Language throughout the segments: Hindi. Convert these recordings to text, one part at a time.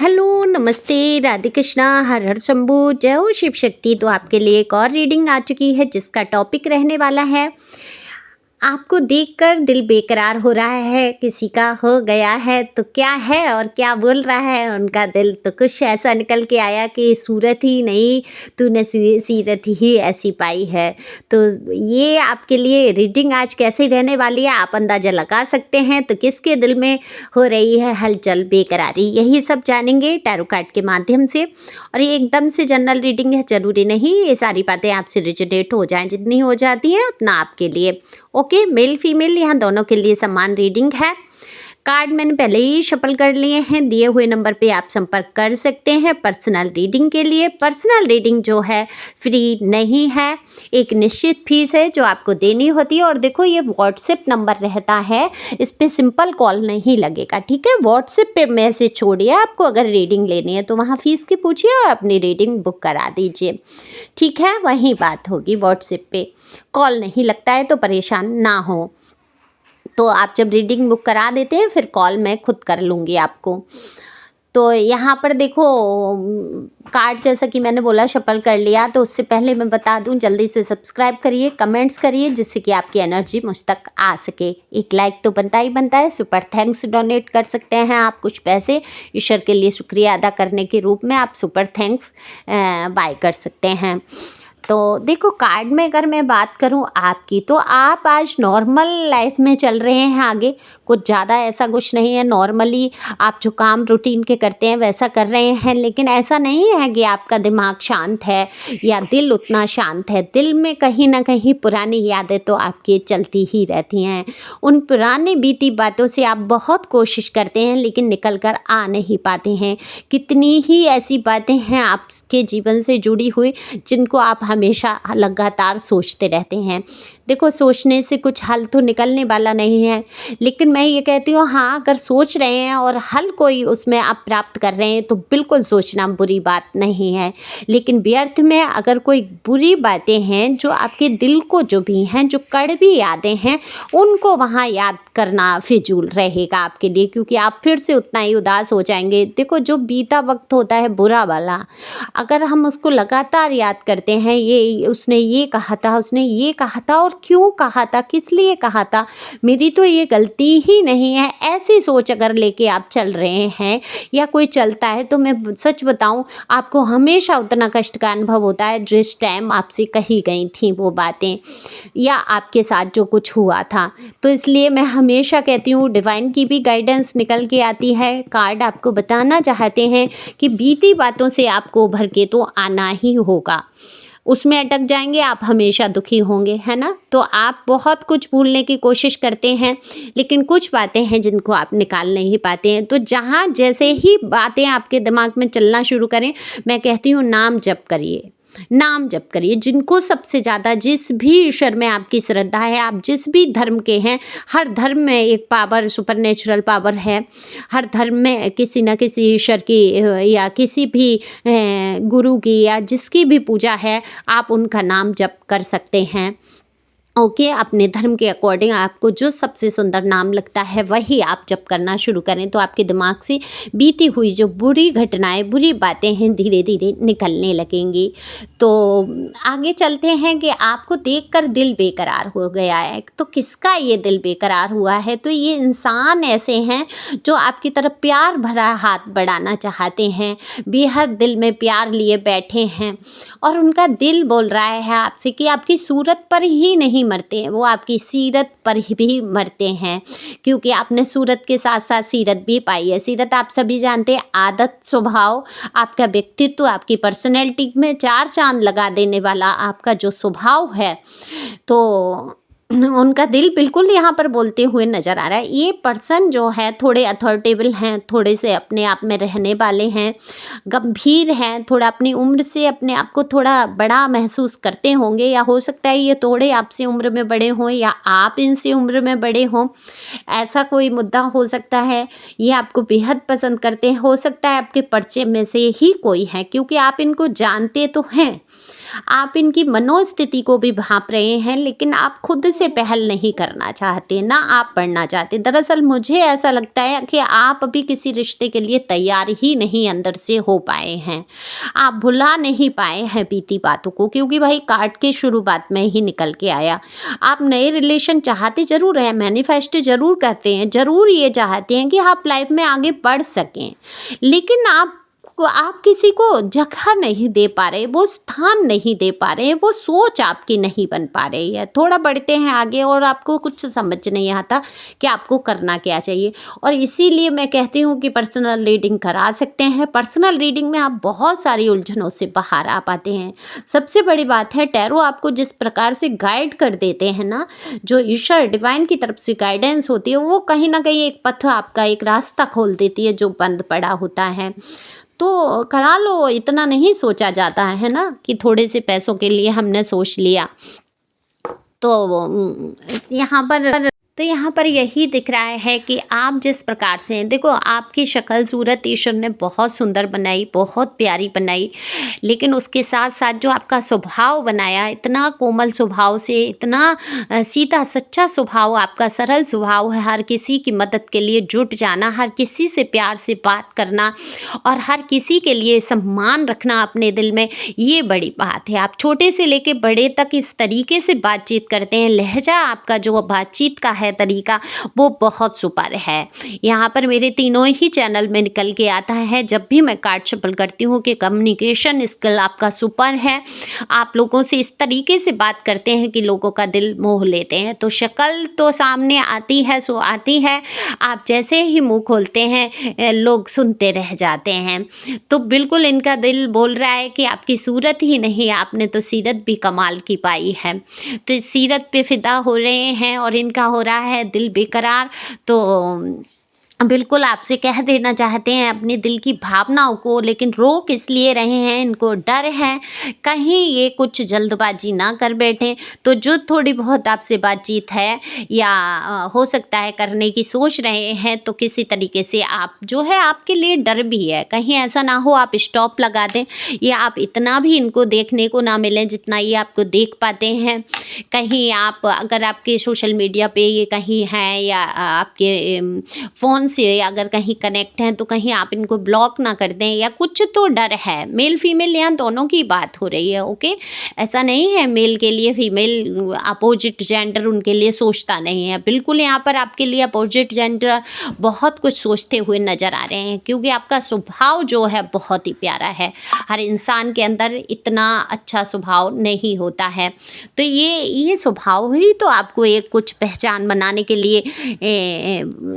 हेलो, नमस्ते, राधे कृष्णा, हर हर शंभू, जय हो शिव शक्ति। तो आपके लिए एक और रीडिंग आ चुकी है जिसका टॉपिक रहने वाला है, आपको देखकर दिल बेकरार हो रहा है, किसी का हो गया है तो क्या है और क्या बोल रहा है उनका दिल। तो कुछ ऐसा निकल के आया कि सूरत ही नहीं, तूने सीरत ही ऐसी पाई है। तो ये आपके लिए रीडिंग आज कैसी रहने वाली है आप अंदाज़ा लगा सकते हैं। तो किसके दिल में हो रही है हलचल, बेकरारी, यही सब जानेंगे टैरो कार्ड के माध्यम से। और ये एकदम से जनरल रीडिंग है, ज़रूरी नहीं ये सारी बातें आपसे रिजोनेट हो जाएं, जितनी हो जाती हैं उतना आपके लिए ओके। मेल फीमेल यहाँ दोनों के लिए समान रीडिंग है। कार्ड मैंने पहले ही शफल कर लिए हैं, दिए हुए नंबर पे आप संपर्क कर सकते हैं पर्सनल रीडिंग के लिए। पर्सनल रीडिंग जो है फ्री नहीं है, एक निश्चित फीस है जो आपको देनी होती है। और देखो ये व्हाट्सएप नंबर रहता है, इस पर सिंपल कॉल नहीं लगेगा, ठीक है। व्हाट्सएप पे मैसेज छोड़िए, आपको अगर रीडिंग लेनी है तो वहाँ फीस की पूछिए और अपनी रीडिंग बुक करा दीजिए, ठीक है। वहीं बात होगी, व्हाट्सएप पे कॉल नहीं लगता है तो परेशान ना हो। तो आप जब रीडिंग बुक करा देते हैं फिर कॉल मैं खुद कर लूँगी आपको। तो यहाँ पर देखो कार्ड जैसा कि मैंने बोला शफल कर लिया। तो उससे पहले मैं बता दूं, जल्दी से सब्सक्राइब करिए, कमेंट्स करिए, जिससे कि आपकी एनर्जी मुझ तक आ सके। एक लाइक तो बनता ही बनता है। सुपर थैंक्स डोनेट कर सकते हैं आप कुछ पैसे, ईश्वर के लिए शुक्रिया अदा करने के रूप में आप सुपर थैंक्स बाय कर सकते हैं। तो देखो कार्ड में अगर मैं बात करूं आपकी, तो आप आज नॉर्मल लाइफ में चल रहे हैं, आगे कुछ ज़्यादा ऐसा कुछ नहीं है। नॉर्मली आप जो काम रूटीन के करते हैं वैसा कर रहे हैं, लेकिन ऐसा नहीं है कि आपका दिमाग शांत है या दिल उतना शांत है। दिल में कहीं ना कहीं पुरानी यादें तो आपकी चलती ही रहती हैं। उन पुरानी बीती बातों से आप बहुत कोशिश करते हैं लेकिन निकल कर आ नहीं पाते हैं। कितनी ही ऐसी बातें हैं आपके जीवन से जुड़ी हुई जिनको आप हमेशा लगातार सोचते रहते हैं। देखो सोचने से कुछ हल तो निकलने वाला नहीं है, लेकिन मैं ये कहती हूँ हाँ, अगर सोच रहे हैं और हल कोई उसमें आप प्राप्त कर रहे हैं तो बिल्कुल सोचना बुरी बात नहीं है। लेकिन व्यर्थ में अगर कोई बुरी बातें हैं जो आपके दिल को जो भी हैं, जो कड़वी यादें हैं, उनको वहाँ याद करना फिजूल रहेगा आपके लिए, क्योंकि आप फिर से उतना ही उदास हो जाएंगे। देखो जो बीता वक्त होता है बुरा वाला, अगर हम उसको लगातार याद करते हैं, ये उसने ये कहा था, उसने ये कहा था और क्यों कहा था, किस लिए कहा था, मेरी तो ये गलती ही नहीं है, ऐसी सोच अगर लेके आप चल रहे हैं या कोई चलता है, तो मैं सच बताऊं आपको हमेशा उतना कष्ट का अनुभव होता है जिस टाइम आपसे कही गई थी वो बातें या आपके साथ जो कुछ हुआ था। तो इसलिए मैं हमेशा कहती हूँ डिवाइन की भी गाइडेंस निकल के आती है। कार्ड आपको बताना चाहते हैं कि बीती बातों से आपको उभर के तो आना ही होगा, उसमें अटक जाएंगे आप हमेशा दुखी होंगे, है ना। तो आप बहुत कुछ भूलने की कोशिश करते हैं लेकिन कुछ बातें हैं जिनको आप निकाल नहीं पाते हैं। तो जहाँ जैसे ही बातें आपके दिमाग में चलना शुरू करें, मैं कहती हूँ नाम जप करिए, नाम जप करिए। जिनको सबसे ज़्यादा, जिस भी ईश्वर में आपकी श्रद्धा है, आप जिस भी धर्म के हैं, हर धर्म में एक पावर, सुपर पावर है। हर धर्म में किसी न किसी ईश्वर की या किसी भी गुरु की या जिसकी भी पूजा है, आप उनका नाम जप कर सकते हैं। ओके अपने धर्म के अकॉर्डिंग आपको जो सबसे सुंदर नाम लगता है वही आप जब करना शुरू करें तो आपके दिमाग से बीती हुई जो बुरी घटनाएं, बुरी बातें हैं, धीरे धीरे निकलने लगेंगी। तो आगे चलते हैं कि आपको देखकर दिल बेकरार हो गया है, तो किसका ये दिल बेकरार हुआ है। तो ये इंसान ऐसे हैं जो आपकी तरफ प्यार भरा हाथ बढ़ाना चाहते हैं, बेहद दिल में प्यार लिए बैठे हैं और उनका दिल बोल रहा है आपसे कि आपकी सूरत पर ही नहीं मरते हैं, वो आपकी सीरत पर ही भी मरते हैं, क्योंकि आपने सूरत के साथ साथ सीरत भी पाई है। सीरत आप सभी जानते हैं, आदत, स्वभाव, आपका व्यक्तित्व, आपकी पर्सनैलिटी में चार चांद लगा देने वाला आपका जो स्वभाव है। तो उनका दिल बिल्कुल यहाँ पर बोलते हुए नज़र आ रहा है। ये पर्सन जो है थोड़े अथॉरिटेबल हैं, थोड़े से अपने आप में रहने वाले हैं, गंभीर हैं, थोड़ा अपनी उम्र से अपने आप को थोड़ा बड़ा महसूस करते होंगे, या हो सकता है ये थोड़े आपसे उम्र में बड़े हों या आप इनसे उम्र में बड़े हों, ऐसा कोई मुद्दा हो सकता है। ये आपको बेहद पसंद करते हैं, हो सकता है आपके परिचय में से ही कोई है, क्योंकि आप इनको जानते तो हैं, आप इनकी मनोस्थिति को भी भांप रहे हैं, लेकिन आप खुद से पहल नहीं करना चाहते, ना आप बढ़ना चाहते। दरअसल मुझे ऐसा लगता है कि आप अभी किसी रिश्ते के लिए तैयार ही नहीं अंदर से हो पाए हैं। आप भुला नहीं पाए हैं बीती बातों को, क्योंकि भाई कार्ड के शुरुआत में ही निकल के आया। आप नए रिलेशन चाहते ज़रूर हैं, मैनिफेस्ट ज़रूर करते हैं, ज़रूर ये चाहते हैं कि आप लाइफ में आगे बढ़ सकें, लेकिन आप किसी को जगह नहीं दे पा रहे, वो स्थान नहीं दे पा रहे, वो सोच आपकी नहीं बन पा रही है। थोड़ा बढ़ते हैं आगे और आपको कुछ समझ नहीं आता कि आपको करना क्या चाहिए, और इसीलिए मैं कहती हूँ कि पर्सनल रीडिंग करा सकते हैं। पर्सनल रीडिंग में आप बहुत सारी उलझनों से बाहर आ पाते हैं। सबसे बड़ी बात है, टैरो आपको जिस प्रकार से गाइड कर देते हैं ना, जो ईश्वर डिवाइन की तरफ से गाइडेंस होती है, वो कहीं ना कहीं एक पथ, आपका एक रास्ता खोल देती है जो बंद पड़ा होता है। तो करा लो, इतना नहीं सोचा जाता है ना कि थोड़े से पैसों के लिए हमने सोच लिया। तो यहाँ पर यही दिख रहा है कि आप जिस प्रकार से हैं, देखो आपकी शक्ल सूरत ईश्वर ने बहुत सुंदर बनाई, बहुत प्यारी बनाई, लेकिन उसके साथ साथ जो आपका स्वभाव बनाया, इतना कोमल स्वभाव से, इतना सीधा सच्चा स्वभाव, आपका सरल स्वभाव है, हर किसी की मदद के लिए जुट जाना, हर किसी से प्यार से बात करना और हर किसी के लिए सम्मान रखना अपने दिल में, ये बड़ी बात है। आप छोटे से लेके बड़े तक इस तरीके से बातचीत करते हैं, लहजा आपका जो बातचीत का है तरीका, वो बहुत सुपर है। यहाँ पर मेरे तीनों ही चैनल में निकल के आता है जब भी मैं कार्ड शफल करती हूँ कि कम्युनिकेशन स्किल आपका सुपर है। आप लोगों से इस तरीके से बात करते हैं कि लोगों का दिल मोह लेते हैं। तो शक्ल तो सामने आती है सो आती है, आप जैसे ही मुंह खोलते हैं लोग सुनते रह जाते हैं। तो बिल्कुल इनका दिल बोल रहा है कि आपकी सूरत ही नहीं, आपने तो सीरत भी कमाल की पाई है। तो इस सीरत पे फिदा हो रहे हैं और इनका हो रहा है दिल बेकरार। तो बिल्कुल आपसे कह देना चाहते हैं अपने दिल की भावनाओं को, लेकिन रोक इसलिए रहे हैं, इनको डर है कहीं ये कुछ जल्दबाजी ना कर बैठें। तो जो थोड़ी बहुत आपसे बातचीत है या हो सकता है करने की सोच रहे हैं, तो किसी तरीके से आप जो है, आपके लिए डर भी है, कहीं ऐसा ना हो आप स्टॉप लगा दें या आप इतना भी इनको देखने को ना मिलें जितना ये आपको देख पाते हैं। कहीं आप अगर आपके सोशल मीडिया पे ये कहीं हैं या आपके फ़ोन से अगर कहीं कनेक्ट हैं, तो कहीं आप इनको ब्लॉक ना कर दें, या कुछ तो डर है। मेल फीमेल यहाँ दोनों की बात हो रही है, ओके। ऐसा नहीं है मेल के लिए फीमेल अपोजिट जेंडर उनके लिए सोचता नहीं है, बिल्कुल यहाँ पर आपके लिए अपोजिट जेंडर बहुत कुछ सोचते हुए नज़र आ रहे हैं, क्योंकि आपका स्वभाव जो है बहुत ही प्यारा है। हर इंसान के अंदर इतना अच्छा स्वभाव नहीं होता है। तो ये स्वभाव ही तो आपको एक कुछ पहचान बनाने के लिए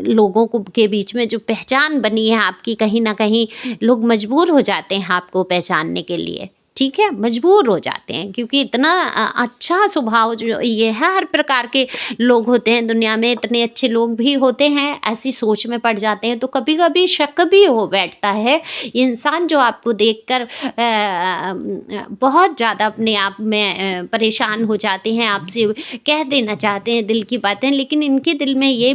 लोगों को के बीच में जो पहचान बनी है आपकी, कहीं ना कहीं लोग मजबूर हो जाते हैं आपको पहचानने के लिए। ठीक है, मजबूर हो जाते हैं, क्योंकि इतना अच्छा स्वभाव जो ये है, हर प्रकार के लोग होते हैं दुनिया में, इतने अच्छे लोग भी होते हैं, ऐसी सोच में पड़ जाते हैं। तो कभी कभी शक भी हो बैठता है इंसान, जो आपको देखकर बहुत ज़्यादा अपने आप में परेशान हो जाते हैं, आपसे कह देना चाहते हैं दिल की बातें, लेकिन इनके दिल में ये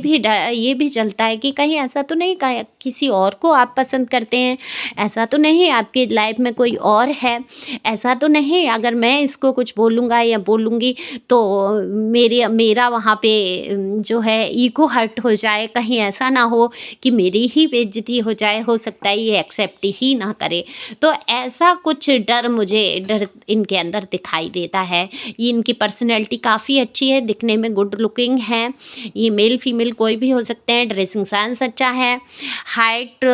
भी चलता है कि कहीं ऐसा तो नहीं किसी और को आप पसंद करते हैं, ऐसा तो नहीं आपकी लाइफ में कोई और है, ऐसा तो नहीं अगर मैं इसको कुछ बोलूँगा या बोलूँगी तो मेरा वहाँ पे जो है ईगो हर्ट हो जाए, कहीं ऐसा ना हो कि मेरी ही बेइज्जती हो जाए, हो सकता है ये एक्सेप्ट ही ना करे। तो ऐसा कुछ डर इनके अंदर दिखाई देता है। ये इनकी पर्सनैलिटी काफ़ी अच्छी है, दिखने में गुड लुकिंग है, ये मेल फीमेल कोई भी हो सकते हैं, ड्रेसिंग सेंस अच्छा है, हाइट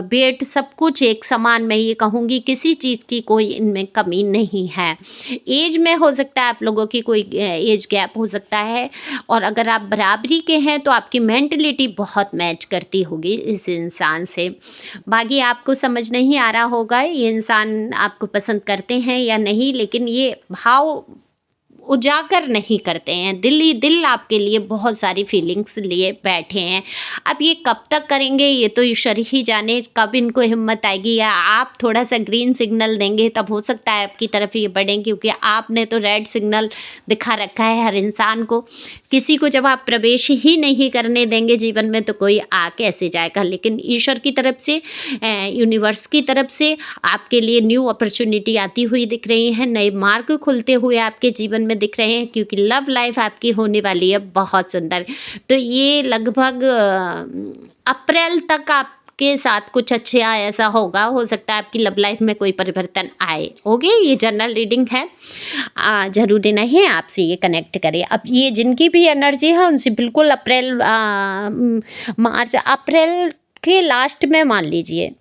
वेट सब कुछ एक समान, मैं ये कहूँगी किसी चीज़ की कोई इनमें कमी नहीं है। एज में हो सकता है आप लोगों की कोई एज गैप हो सकता है, और अगर आप बराबरी के हैं तो आपकी मेंटलिटी बहुत मैच करती होगी इस इंसान से। बाकी आपको समझ नहीं आ रहा होगा ये इंसान आपको पसंद करते हैं या नहीं, लेकिन ये भाव उजागर नहीं करते हैं। दिल ही दिल आपके लिए बहुत सारी फीलिंग्स लिए बैठे हैं। अब ये कब तक करेंगे ये तो ईश्वर ही जाने, कब इनको हिम्मत आएगी या आप थोड़ा-सा ग्रीन सिग्नल देंगे तब हो सकता है आपकी तरफ ये बढ़ें, क्योंकि आपने तो रेड सिग्नल दिखा रखा है हर इंसान को। किसी को जब आप प्रवेश ही नहीं करने देंगे जीवन में तो कोई आ कैसे जाएगा। लेकिन ईश्वर की तरफ से यूनिवर्स की तरफ से आपके लिए न्यू अपॉर्चुनिटी आती हुई दिख रही है, नए मार्ग खुलते हुए आपके जीवन में दिख रहे हैं, क्योंकि लव लाइफ आपकी होने वाली है बहुत सुंदर। तो ये लगभग अप्रैल तक आपके साथ कुछ अच्छा ऐसा होगा, हो सकता है आपकी लव लाइफ में कोई परिवर्तन आए। ओके, ये जनरल रीडिंग है, ज़रूरी नहीं है आपसे ये कनेक्ट करे। अब ये जिनकी भी एनर्जी है उनसे बिल्कुल मार्च अप्रैल के लास्ट में मान लीजिए,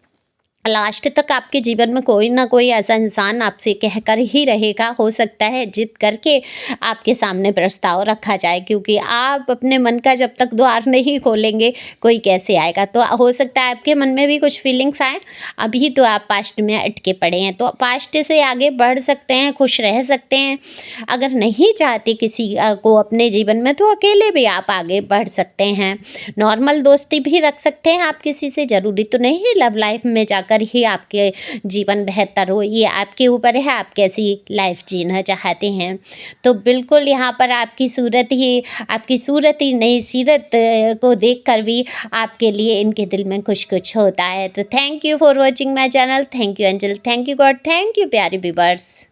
लास्ट तक आपके जीवन में कोई ना कोई ऐसा इंसान आपसे कहकर ही रहेगा। हो सकता है जिद करके आपके सामने प्रस्ताव रखा जाए, क्योंकि आप अपने मन का जब तक द्वार नहीं खोलेंगे कोई कैसे आएगा। तो हो सकता है आपके मन में भी कुछ फीलिंग्स आए, अभी तो आप पास्ट में अटके पड़े हैं, तो पास्ट से आगे बढ़ सकते हैं, खुश रह सकते हैं। अगर नहीं चाहते किसी को अपने जीवन में तो अकेले भी आप आगे बढ़ सकते हैं। नॉर्मल दोस्ती भी रख सकते हैं आप किसी से, ज़रूरी तो नहीं लव लाइफ में जाकर ही आपके जीवन बेहतर हो। ये आपके ऊपर है, आप कैसी लाइफ जीना चाहते हैं। तो बिल्कुल यहाँ पर आपकी सूरत ही नहीं, सीरत को देखकर भी आपके लिए इनके दिल में कुछ होता है। तो thank you for watching my channel. Thank you angel, thank you God, thank you प्यारे व्यूअर्स।